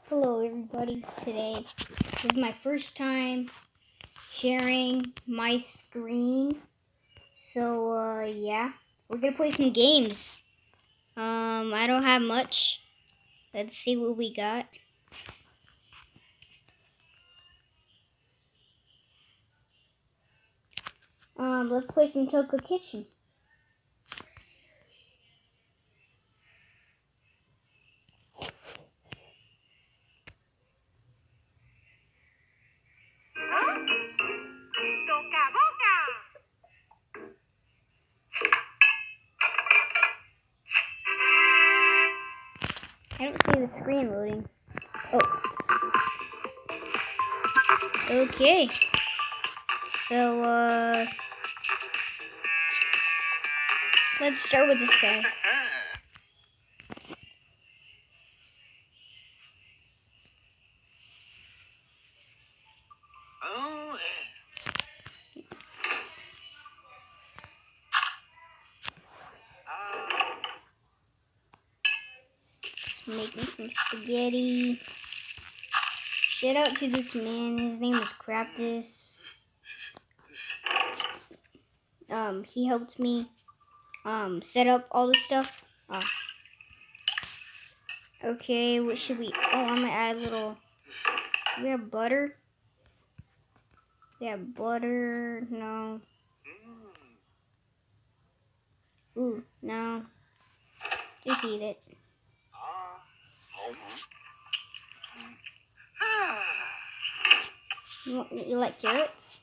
Hello everybody, today is my first time sharing my screen, so yeah, we're gonna play some games. I don't have much. Let's see what we got. Let's play some Toca Kitchen. I don't see the screen loading. Oh. Okay. So, let's start with this guy. Just making some spaghetti. Shout out to this man. His name is Craptus. He helped me set up all this stuff. Okay, what should we? Oh, I'm gonna add a little. Do we have butter? We have butter. No. Ooh, no. Just eat it. You like carrots?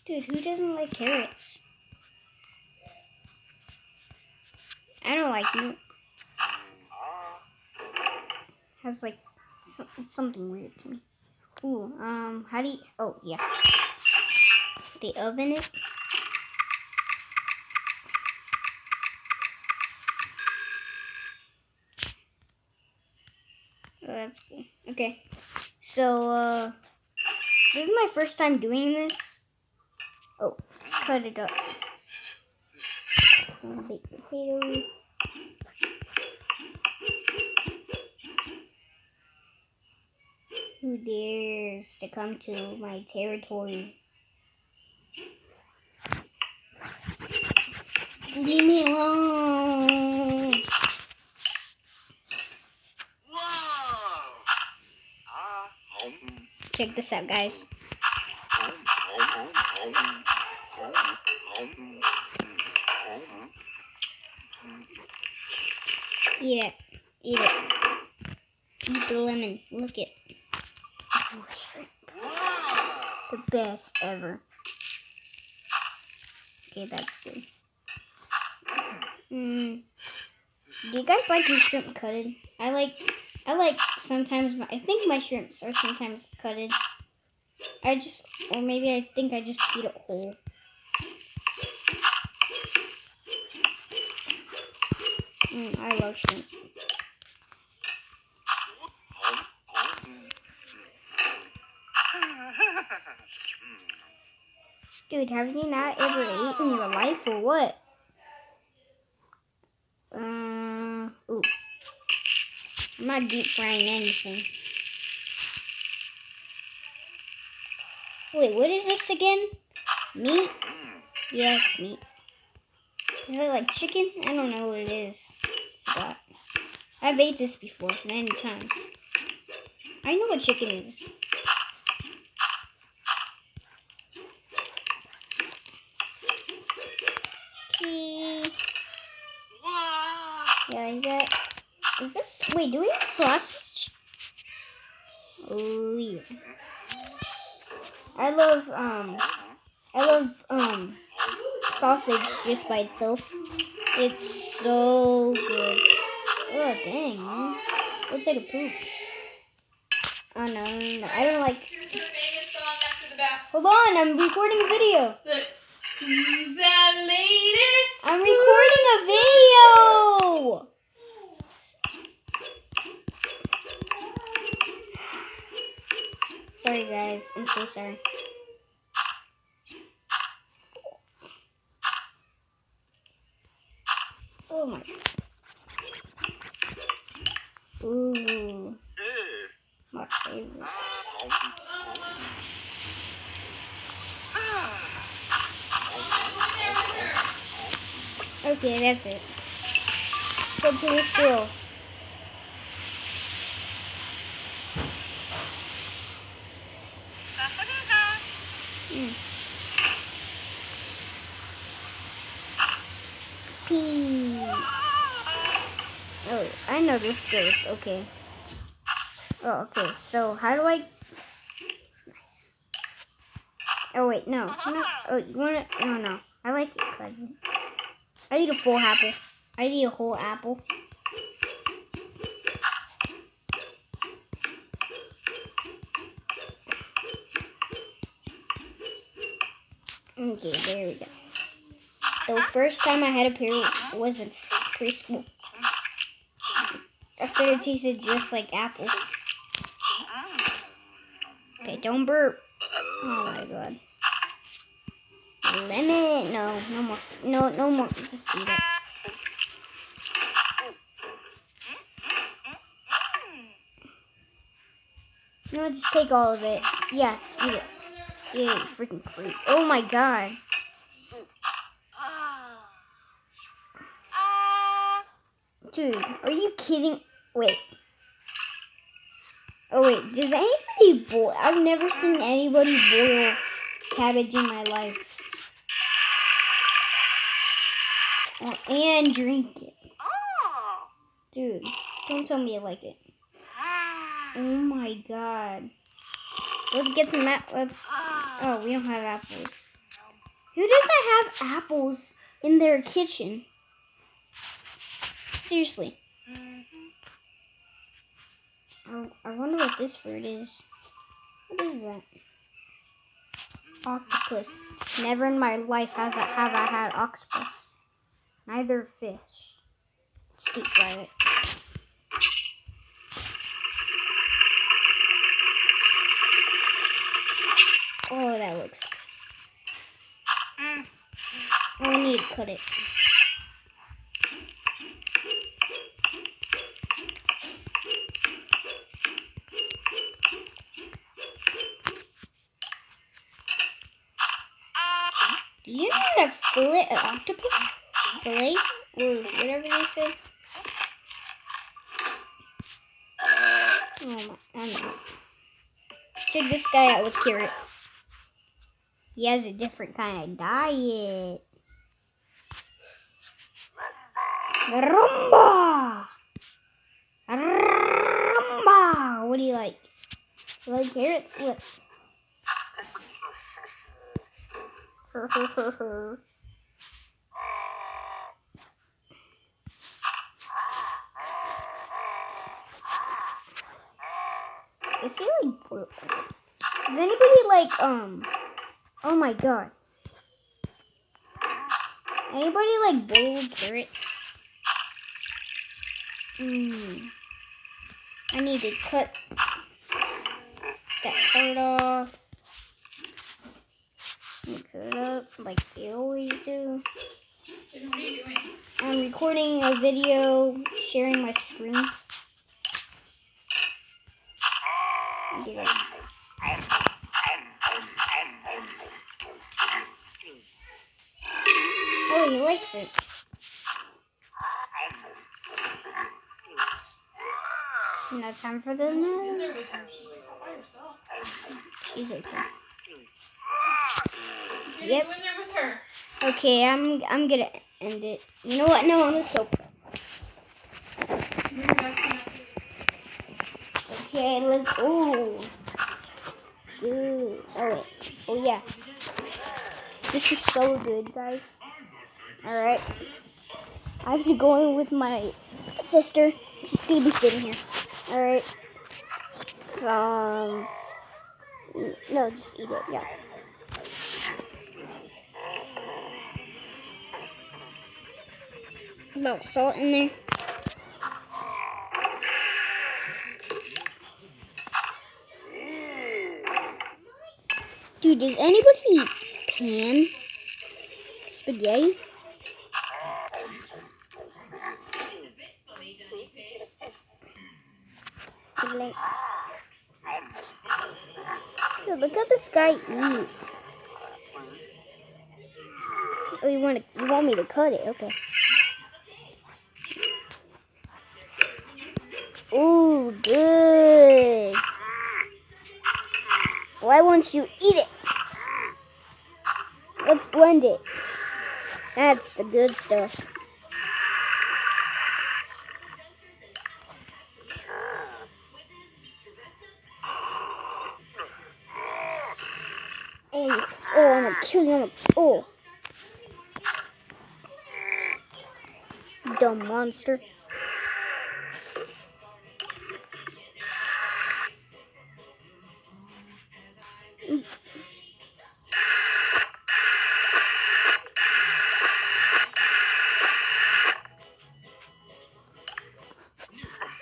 Dude, who doesn't like carrots? I don't like milk. Has like it's something weird to me. Ooh, how do you? Oh yeah, the oven it. Oh, that's cool. Okay, so this is my first time doing this. Oh, let's cut it up. Some baked potato. Who dares to come to my territory? Leave me alone! Check this out, guys. Eat it. Eat it. Eat the lemon. Look it. Oh, shrimp. The best ever. Okay, that's good. Do you guys like your shrimp cutted? I like sometimes I think my shrimps are sometimes cutted. Or maybe I think I just eat it whole. I love shrimp. Dude, have you not ever ate in your life or what? Ooh. I'm not deep frying anything. Wait, what is this again? Meat? Yeah, it's meat. Is it like chicken? I don't know what it is. Forgot. I've ate this before many times. I know what chicken is. Okay. Yeah, like that. Is this? Wait, do we have sausage? Oh yeah. I love sausage just by itself. It's so good. Oh dang, man. Looks like a poop. Oh no, I don't like. Hold on, I'm recording a video. Who's that lady? I'm recording a video. Sorry guys, I'm so sorry. Oh my. Ooh. My favorite. Okay, that's it. Let's go to the school. Pee. Oh, I know this goes. Okay. Oh, okay. So how do I? Nice. Oh wait, no. No. Oh, you wanna? No. I like it cut. I eat a full apple. I eat a whole apple. Okay, there we go. The first time I had a pear was in preschool. I said it tasted just like apple. Okay, don't burp. Oh my god. Lemon. No more. No more. Just eat it. No, just take all of it. Yeah, eat it. Eat it, freaking creep. Oh my god. Dude, are you kidding? Wait. Oh wait, does anybody boil? I've never seen anybody boil cabbage in my life. Oh, and drink it. Dude, don't tell me you like it. Oh my god. Let's get some let's. Oh, we don't have apples. Who doesn't have apples in their kitchen? Seriously. I wonder what this fruit is. What is that? Octopus. Never in my life have I had octopus. Neither fish. Let's deep fry it. Oh, that looks good. Oh, we need to cut it. Do you know how to fillet an octopus? Fillet? Or whatever they say? Oh my, I don't know. Check this guy out with carrots. He has a different kind of diet. Rumba! Rumba! What do you like? You like carrots? Look. Is he like boiled? Does anybody like oh my god. Anybody like boiled carrots? I need to cut that part off. Mix it up like they always do. What are you doing? I'm recording a video, sharing my screen. Get it. Oh, he likes it. Now time for the She's in there with her. She's like all by herself. She's okay. You're Yep. in there with her. Okay, I'm gonna end it. You know what? No, I'm gonna soap. Okay, let's. Oh. Good. Oh wait. Oh yeah. This is so good, guys. All right. I have to go in with my sister. She's gonna be sitting here. All right. So. No, just eat it. Yeah. A little salt in there. Dude, does anybody eat pan spaghetti? Dude, look how this guy eats. Oh, you want me to cut it? Okay. Ooh, good. Why won't you eat it? Let's blend it. That's the good stuff. Oh, I'm gonna kill you. Oh. Dumb monster.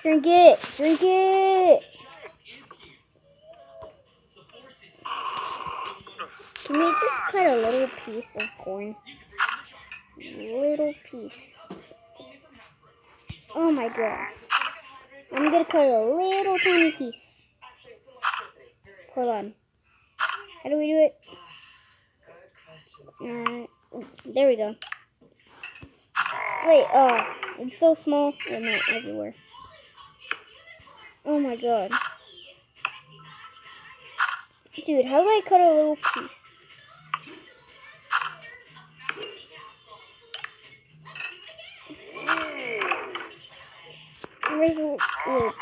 Drink it! Drink it! Can we just cut a little piece of corn? Little piece. Oh my god. I'm gonna cut a little tiny piece. Hold on. How do we do it? There we go. Wait, oh, it's so small and not everywhere. Oh my god. Dude, how do I cut a little piece? Where's the little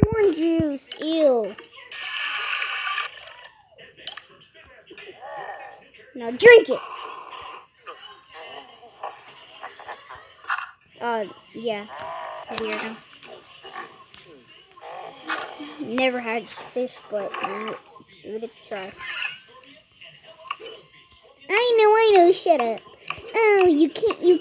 corn juice? Ew. Now drink it. Yeah. Weirdo. Never had fish, but it's good to try. I know, shut up. Oh, you can't eat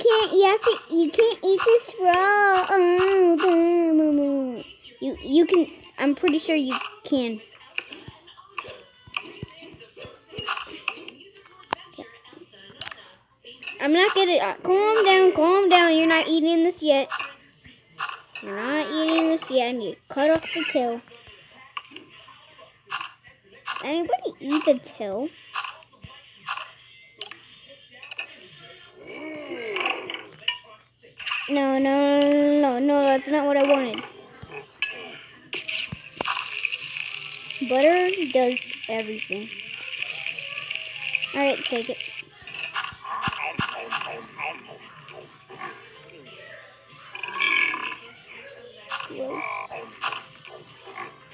this raw. Oh, you can, I'm pretty sure you can. I'm not gonna, calm down, you're not eating this yet. You're not eating this yet, and you cut off the tail. Anybody eat the tail? No, that's not what I wanted. Butter does everything. Alright, take it. Gross.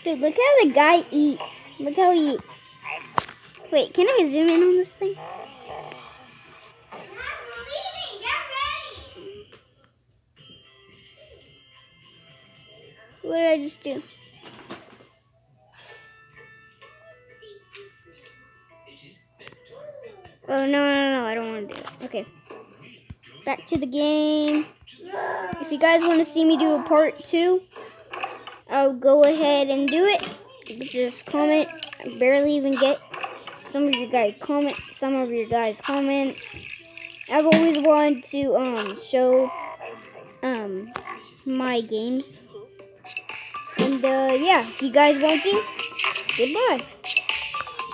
Dude, look how the guy eats. Look how he eats. Wait, can I zoom in on this thing? What did I just do? Oh, no, I don't want to do it. Okay. Back to the game. If you guys want to see me do a part 2, I'll go ahead and do it. Just comment. I barely even get some of your guys' comments. I've always wanted to show my games. And yeah, if you guys want to, goodbye.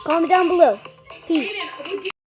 Comment down below. Peace.